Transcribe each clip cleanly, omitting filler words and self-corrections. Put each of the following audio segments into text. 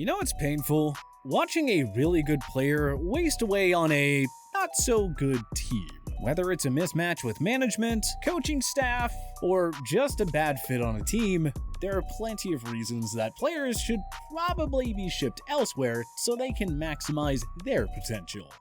You know what's painful? Watching a really good player waste away on a not-so-good team. Whether it's a mismatch with management, coaching staff, or just a bad fit on a team, there are plenty of reasons that players should probably be shipped elsewhere so they can maximize their potential.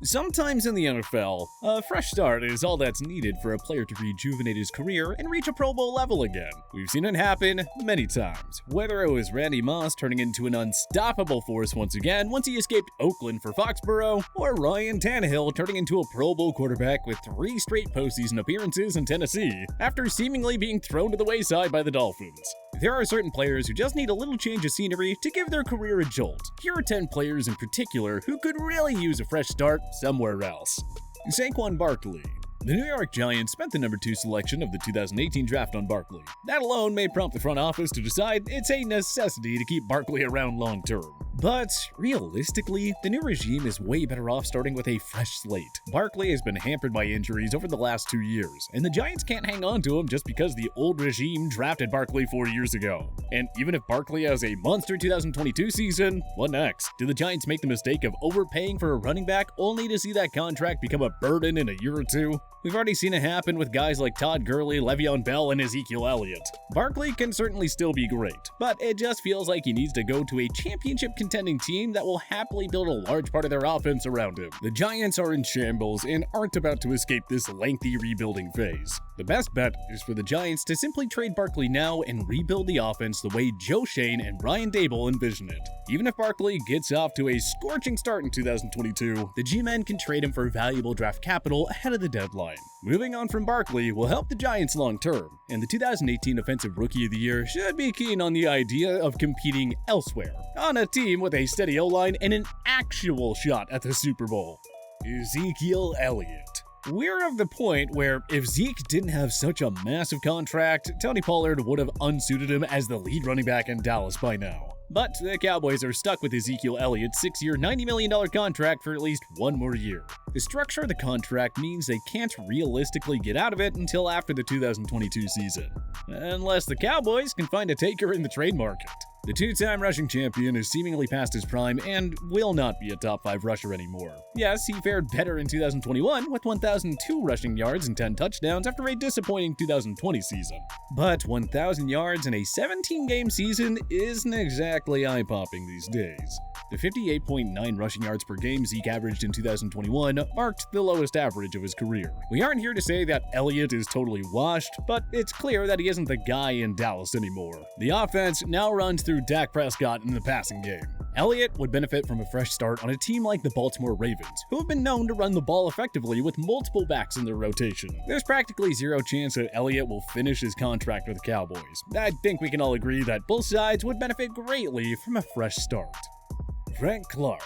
Sometimes in the NFL, a fresh start is all that's needed for a player to rejuvenate his career and reach a Pro Bowl level again. We've seen it happen many times, whether it was Randy Moss turning into an unstoppable force once again once he escaped Oakland for Foxborough, or Ryan Tannehill turning into a Pro Bowl quarterback with 3 straight postseason appearances in Tennessee after seemingly being thrown to the wayside by the Dolphins. There are certain players who just need a little change of scenery to give their career a jolt. Here are 10 players in particular who could really use a fresh start somewhere else. Saquon Barkley. The New York Giants spent the number 2 selection of the 2018 draft on Barkley. That alone may prompt the front office to decide it's a necessity to keep Barkley around long term. But realistically, the new regime is way better off starting with a fresh slate. Barkley has been hampered by injuries over the last 2 years, and the Giants can't hang on to him just because the old regime drafted Barkley 4 years ago. And even if Barkley has a monster 2022 season, what next? Do the Giants make the mistake of overpaying for a running back only to see that contract become a burden in a year or two? We've already seen it happen with guys like Todd Gurley, Le'Veon Bell, and Ezekiel Elliott. Barkley can certainly still be great, but it just feels like he needs to go to a championship contending team that will happily build a large part of their offense around him. The Giants are in shambles and aren't about to escape this lengthy rebuilding phase. The best bet is for the Giants to simply trade Barkley now and rebuild the offense the way Joe Shane and Brian Daboll envision it. Even if Barkley gets off to a scorching start in 2022, the G-men can trade him for valuable draft capital ahead of the deadline. Moving on from Barkley will help the Giants long term, and the 2018 Offensive Rookie of the Year should be keen on the idea of competing elsewhere, on a team with a steady O-line and an actual shot at the Super Bowl. Ezekiel Elliott. We're of the point where if Zeke didn't have such a massive contract, Tony Pollard would have unsuited him as the lead running back in Dallas by now. But the Cowboys are stuck with Ezekiel Elliott's 6-year, $90 million contract for at least 1 more year. The structure of the contract means they can't realistically get out of it until after the 2022 season, unless the Cowboys can find a taker in the trade market. The 2-time rushing champion is seemingly past his prime and will not be a top 5 rusher anymore. Yes, he fared better in 2021 with 1,002 rushing yards and 10 touchdowns after a disappointing 2020 season. But 1,000 yards in a 17-game season isn't exactly eye-popping these days. The 58.9 rushing yards per game Zeke averaged in 2021 marked the lowest average of his career. We aren't here to say that Elliott is totally washed, but it's clear that he isn't the guy in Dallas anymore. The offense now runs through Dak Prescott in the passing game. Elliott would benefit from a fresh start on a team like the Baltimore Ravens, who have been known to run the ball effectively with multiple backs in their rotation. There's practically zero chance that Elliott will finish his contract with the Cowboys. I think we can all agree that both sides would benefit greatly from a fresh start. Frank Clark.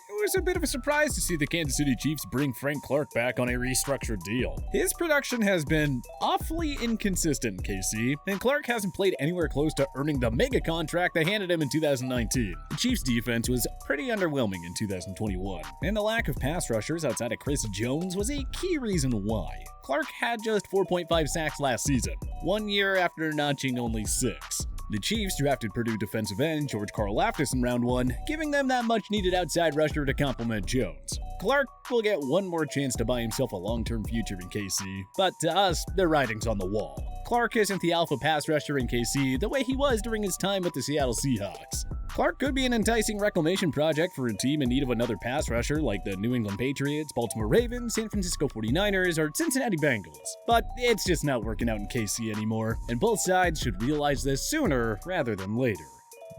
It was a bit of a surprise to see the Kansas City Chiefs bring Frank Clark back on a restructured deal. His production has been awfully inconsistent in KC, and Clark hasn't played anywhere close to earning the mega contract they handed him in 2019. The Chiefs' defense was pretty underwhelming in 2021, and the lack of pass rushers outside of Chris Jones was a key reason why. Clark had just 4.5 sacks last season, 1 year after notching only 6. The Chiefs drafted Purdue defensive end George Karlaftis in round 1, giving them that much-needed outside rusher to complement Jones. Clark will get one more chance to buy himself a long-term future in KC, but to us, the writing's on the wall. Clark isn't the alpha pass rusher in KC the way he was during his time with the Seattle Seahawks. Clark could be an enticing reclamation project for a team in need of another pass rusher like the New England Patriots, Baltimore Ravens, San Francisco 49ers, or Cincinnati Bengals. But it's just not working out in KC anymore, and both sides should realize this sooner rather than later.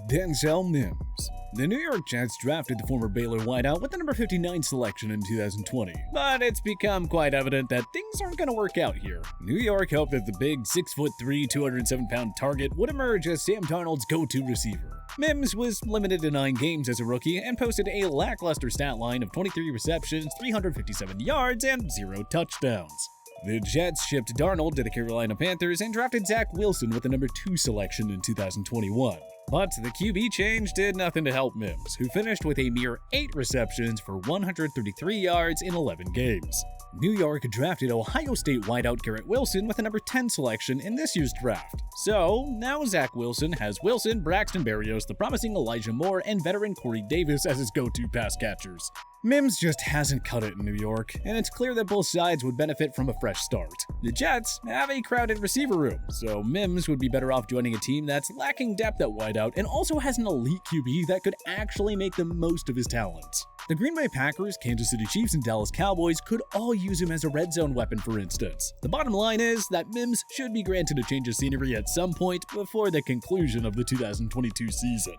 Denzel Mims. The New York Jets drafted the former Baylor wideout with the number 59 selection in 2020, but it's become quite evident that things aren't going to work out here. New York hoped that the big 6'3", 207-pound target would emerge as Sam Darnold's go-to receiver. Mims was limited to 9 games as a rookie and posted a lackluster stat line of 23 receptions, 357 yards, and 0 touchdowns. The Jets shipped Darnold to the Carolina Panthers and drafted Zach Wilson with the number 2 selection in 2021. But the QB change did nothing to help Mims, who finished with a mere 8 receptions for 133 yards in 11 games. New York drafted Ohio State wideout Garrett Wilson with the number 10 selection in this year's draft. So, now Zach Wilson has Wilson, Braxton Berrios, the promising Elijah Moore, and veteran Corey Davis as his go-to pass catchers. Mims just hasn't cut it in New York, and it's clear that both sides would benefit from a fresh start. The Jets have a crowded receiver room, so Mims would be better off joining a team that's lacking depth at wideout and also has an elite QB that could actually make the most of his talents. The Green Bay Packers, Kansas City Chiefs, and Dallas Cowboys could all use him as a red zone weapon, for instance. The bottom line is that Mims should be granted a change of scenery at some point before the conclusion of the 2022 season.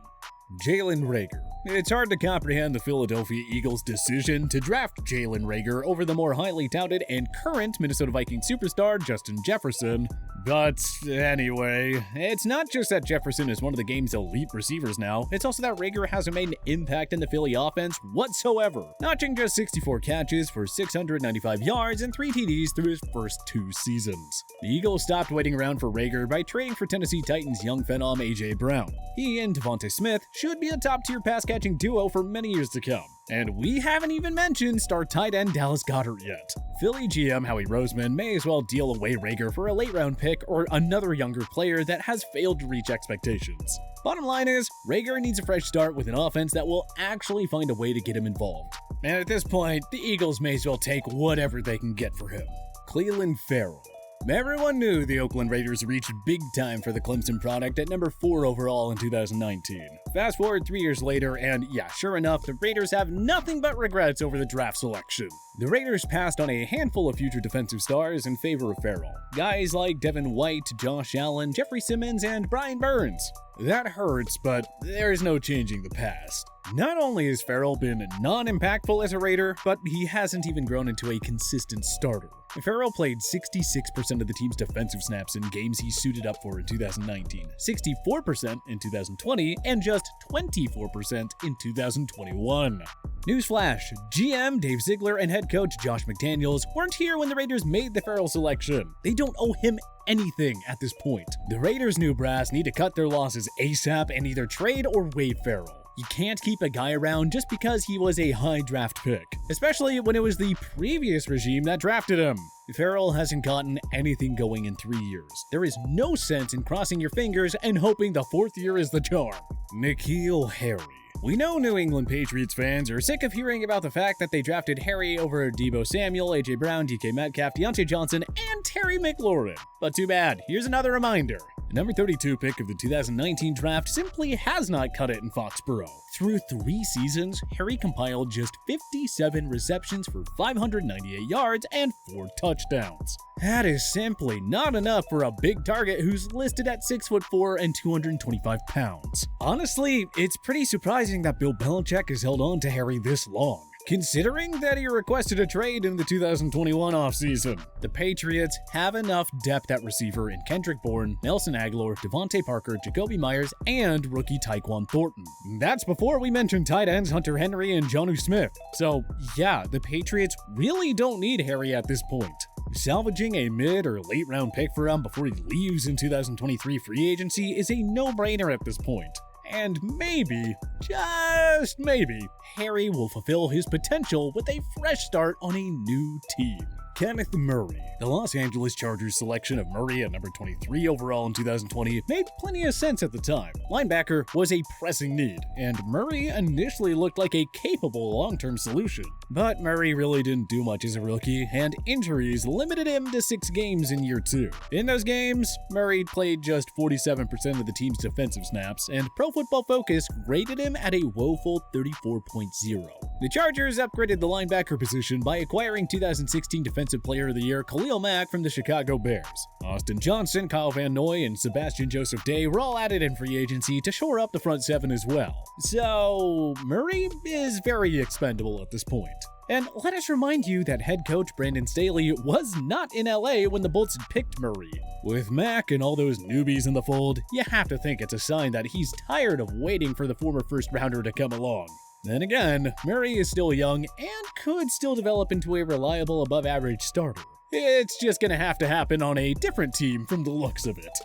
Jalen Reagor. It's hard to comprehend the Philadelphia Eagles' decision to draft Jalen Reagor over the more highly touted and current Minnesota Vikings superstar Justin Jefferson. But anyway, it's not just that Jefferson is one of the game's elite receivers now, it's also that Reagor hasn't made an impact in the Philly offense whatsoever, notching just 64 catches for 695 yards and 3 TDs through his first 2 seasons. The Eagles stopped waiting around for Reagor by trading for Tennessee Titans young phenom A.J. Brown. He and Devontae Smith should be a top-tier pass-catching duo for many years to come. And we haven't even mentioned star tight end Dallas Goedert yet. Philly GM Howie Roseman may as well deal away Reagor for a late-round pick or another younger player that has failed to reach expectations. Bottom line is, Reagor needs a fresh start with an offense that will actually find a way to get him involved. And at this point, the Eagles may as well take whatever they can get for him. Clelin Ferrell. Everyone knew the Oakland Raiders reached big time for the Clemson product at number 4 overall in 2019. Fast forward 3 years later, and yeah, sure enough, the Raiders have nothing but regrets over the draft selection. The Raiders passed on a handful of future defensive stars in favor of Ferrell. Guys like Devin White, Josh Allen, Jeffrey Simmons, and Brian Burns. That hurts, but there's no changing the past. Not only has Ferrell been non-impactful as a Raider, but he hasn't even grown into a consistent starter. Ferrell played 66% of the team's defensive snaps in games he suited up for in 2019, 64% in 2020, and just 24% in 2021. Newsflash, GM Dave Ziegler and head coach Josh McDaniels weren't here when the Raiders made the Ferrell selection. They don't owe him anything at this point. The Raiders' new brass need to cut their losses ASAP and either trade or waive Ferrell. You can't keep a guy around just because he was a high draft pick, especially when it was the previous regime that drafted him. Ferrell hasn't gotten anything going in 3 years. There is no sense in crossing your fingers and hoping the 4th year is the charm. Nikhil Harry. We know New England Patriots fans are sick of hearing about the fact that they drafted Harry over Deebo Samuel, A.J. Brown, DK Metcalf, Deontay Johnson, and Terry McLaurin. But too bad, here's another reminder. The number 32 pick of the 2019 draft simply has not cut it in Foxborough. Through 3 seasons, Harry compiled just 57 receptions for 598 yards and 4 touchdowns. That is simply not enough for a big target who's listed at 6'4" and 225 pounds. Honestly, it's pretty surprising that Bill Belichick has held on to Harry this long, considering that he requested a trade in the 2021 offseason. The Patriots have enough depth at receiver in Kendrick Bourne, Nelson Agholor, Devontae Parker, Jacoby Myers, and rookie Tyquan Thornton. That's before we mention tight ends Hunter Henry and Jonnu Smith. So yeah, the Patriots really don't need Harry at this point. Salvaging a mid or late round pick for him before he leaves in 2023 free agency is a no-brainer at this point. And maybe, just maybe, Harry will fulfill his potential with a fresh start on a new team. Kenneth Murray. The Los Angeles Chargers selection of Murray at number 23 overall in 2020 made plenty of sense at the time. Linebacker was a pressing need, and Murray initially looked like a capable long-term solution. But Murray really didn't do much as a rookie, and injuries limited him to 6 games in year 2. In those games, Murray played just 47% of the team's defensive snaps, and Pro Football Focus graded him at a woeful 34.0. The Chargers upgraded the linebacker position by acquiring 2016 Defensive Player of the Year Khalil Mack from the Chicago Bears. Austin Johnson, Kyle Van Noy, and Sebastian Joseph Day were all added in free agency to shore up the front 7 as well. So, Murray is very expendable at this point. And let us remind you that head coach Brandon Staley was not in LA when the Bolts had picked Murray. With Mack and all those newbies in the fold, you have to think it's a sign that he's tired of waiting for the former first rounder to come along. Then again, Murray is still young and could still develop into a reliable above-average starter. It's just gonna have to happen on a different team from the looks of it.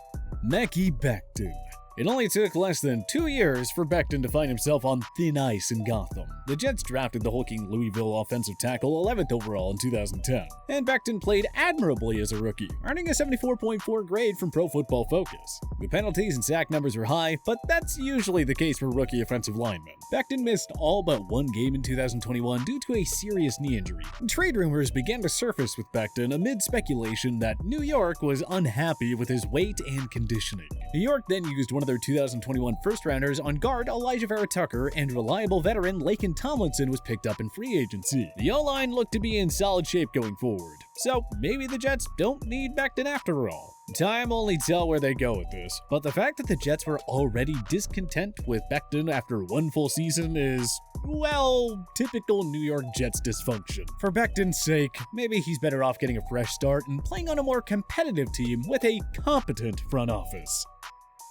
Mackensie Beckton. It only took less than 2 years for Beckton to find himself on thin ice in Gotham. The Jets drafted the hulking Louisville offensive tackle 11th overall in 2010, and Beckton played admirably as a rookie, earning a 74.4 grade from Pro Football Focus. The penalties and sack numbers were high, but that's usually the case for rookie offensive linemen. Beckton missed all but one game in 2021 due to a serious knee injury. Trade rumors began to surface with Beckton amid speculation that New York was unhappy with his weight and conditioning. New York then used one of their 2021 first-rounders on guard Elijah Vera Tucker, and reliable veteran Laken Tomlinson was picked up in free agency. The O-line looked to be in solid shape going forward, so maybe the Jets don't need Beckton after all. Time will only tell where they go with this, but the fact that the Jets were already discontent with Beckton after one full season is, well, typical New York Jets dysfunction. For Beckton's sake, maybe he's better off getting a fresh start and playing on a more competitive team with a competent front office.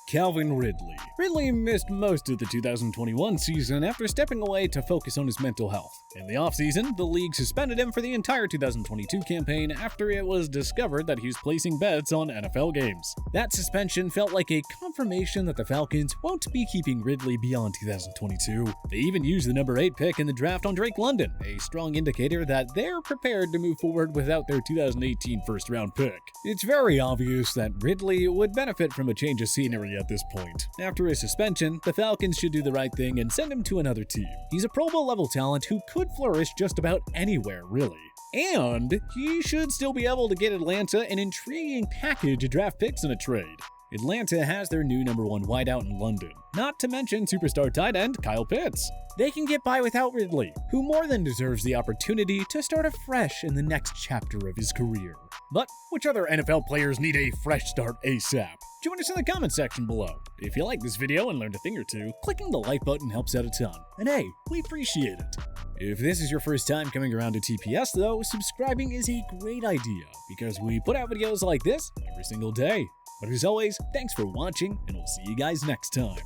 Calvin Ridley. Ridley missed most of the 2021 season after stepping away to focus on his mental health. In the offseason, the league suspended him for the entire 2022 campaign after it was discovered that he was placing bets on NFL games. That suspension felt like a confirmation that the Falcons won't be keeping Ridley beyond 2022. They even used the number 8 pick in the draft on Drake London, a strong indicator that they're prepared to move forward without their 2018 first-round pick. It's very obvious that Ridley would benefit from a change of scenery at this point. After his suspension, the Falcons should do the right thing and send him to another team. He's a Pro Bowl level talent who could flourish just about anywhere, really. And he should still be able to get Atlanta an intriguing package of draft picks in a trade. Atlanta has their new number 1 wideout in London, not to mention superstar tight end Kyle Pitts. They can get by without Ridley, who more than deserves the opportunity to start afresh in the next chapter of his career. But which other NFL players need a fresh start ASAP? Join us in the comment section below. If you like this video and learned a thing or two, clicking the like button helps out a ton. And hey, we appreciate it. If this is your first time coming around to TPS though, subscribing is a great idea because we put out videos like this every single day. But as always, thanks for watching, and we'll see you guys next time.